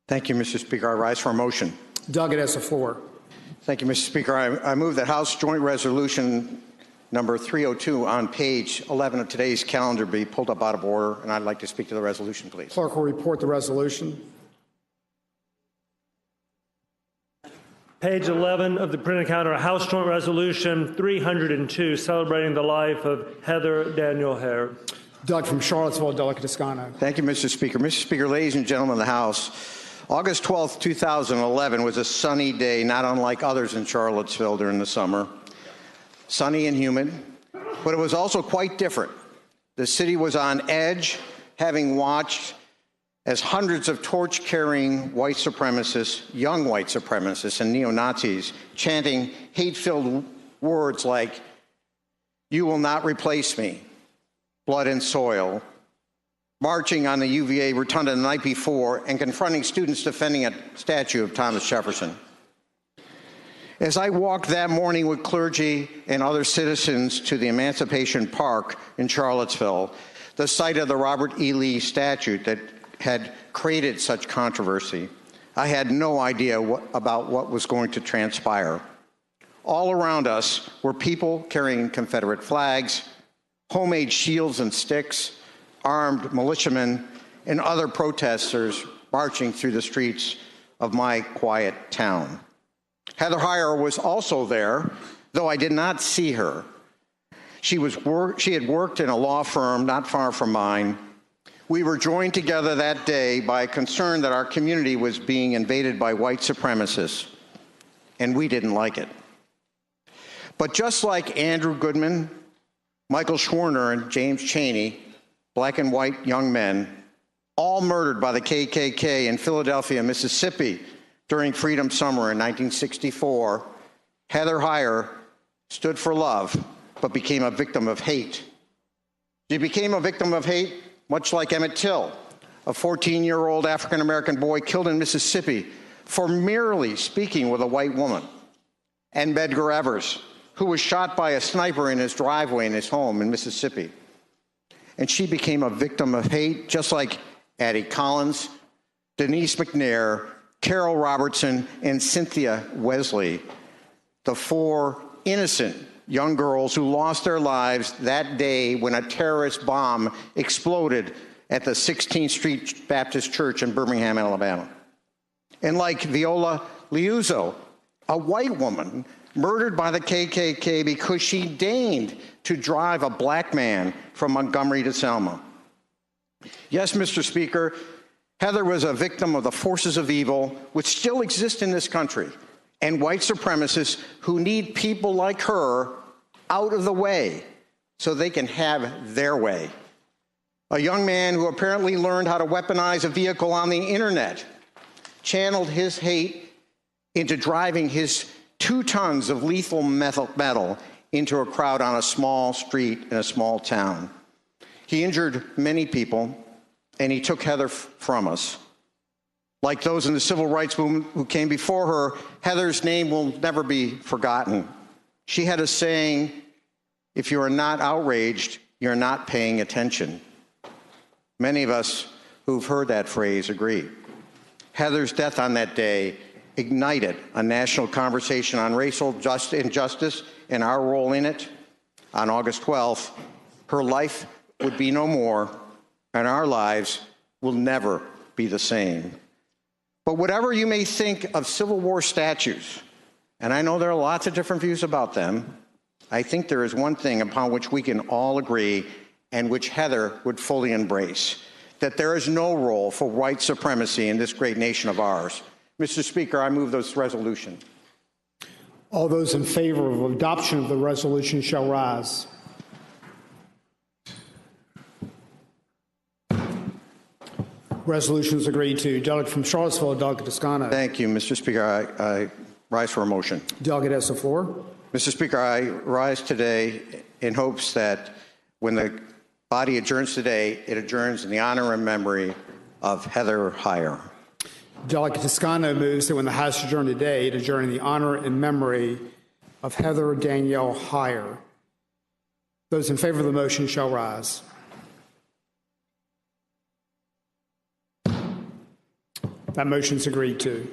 Thank you, Mr. Speaker. I rise for a motion. Delegate has the floor. Thank you, Mr. Speaker. I move that House Joint Resolution number 302 on page 11 of today's calendar be pulled up out of order, and I'd like to speak to the resolution, please. Clerk will report the resolution. Page 11 of the printed calendar, House Joint Resolution 302, celebrating the life of Heather Danielle Heyer. Delegate from Charlottesville, Delegate Toscano. Thank you, Mr. Speaker. Mr. Speaker, ladies and gentlemen of the House, August 12th, 2011 was a sunny day, not unlike others in Charlottesville during the summer. Sunny and humid, but it was also quite different. The city was on edge, having watched as hundreds of torch-carrying white supremacists, young white supremacists and neo-Nazis chanting hate-filled words like, "You will not replace me," "blood and soil," marching on the UVA rotunda the night before and confronting students defending a statue of Thomas Jefferson. As I walked that morning with clergy and other citizens to the Emancipation Park in Charlottesville, the site of the Robert E. Lee statue that had created such controversy, I had no idea about what was going to transpire. All around us were people carrying Confederate flags, homemade shields and sticks, armed militiamen, and other protesters marching through the streets of my quiet town. Heather Heyer was also there, though I did not see her. She had worked in a law firm not far from mine. We were joined together that day by a concern that our community was being invaded by white supremacists, and we didn't like it. But just like Andrew Goodman, Michael Schwerner, and James Chaney, black and white young men, all murdered by the KKK in Philadelphia, Mississippi during Freedom Summer in 1964, Heather Heyer stood for love, but became a victim of hate. She became a victim of hate, much like Emmett Till, a 14-year-old African-American boy killed in Mississippi for merely speaking with a white woman, and Medgar Evers, who was shot by a sniper in his driveway in his home in Mississippi. And she became a victim of hate, just like Addie Collins, Denise McNair, Carol Robertson, and Cynthia Wesley, the four innocent young girls who lost their lives that day when a terrorist bomb exploded at the 16th Street Baptist Church in Birmingham, Alabama. And like Viola Liuzzo, a white woman murdered by the KKK because she deigned to drive a black man from Montgomery to Selma. Yes, Mr. Speaker, Heather was a victim of the forces of evil which still exist in this country, and white supremacists who need people like her out of the way so they can have their way. A young man who apparently learned how to weaponize a vehicle on the internet channeled his hate into driving his 2 tons of lethal metal into a crowd on a small street in a small town. He injured many people, and he took Heather from us. Like those in the civil rights movement who came before her, Heather's name will never be forgotten. She had a saying, "If you are not outraged, you're not paying attention." Many of us who've heard that phrase agree. Heather's death on that day ignited a national conversation on racial injustice and our role in it. On August 12th, her life would be no more, and our lives will never be the same. But whatever you may think of Civil War statues, and I know there are lots of different views about them, I think there is one thing upon which we can all agree and which Heather would fully embrace, that there is no role for white supremacy in this great nation of ours. Mr. Speaker, I move this resolution. All those in favor of adoption of the resolution shall rise. Resolution is agreed to. Delegate from Charlottesville, Delegate Toscano. Thank you, Mr. Speaker. I rise for a motion. Delegate has the floor. Mr. Speaker, I rise today in hopes that when the body adjourns today, it adjourns in the honor and memory of Heather Heyer. Delegate Toscano moves that when the House adjourn today, it adjourn in the honor and memory of Heather Danielle Heyer. Those in favor of the motion shall rise. That motion's agreed to.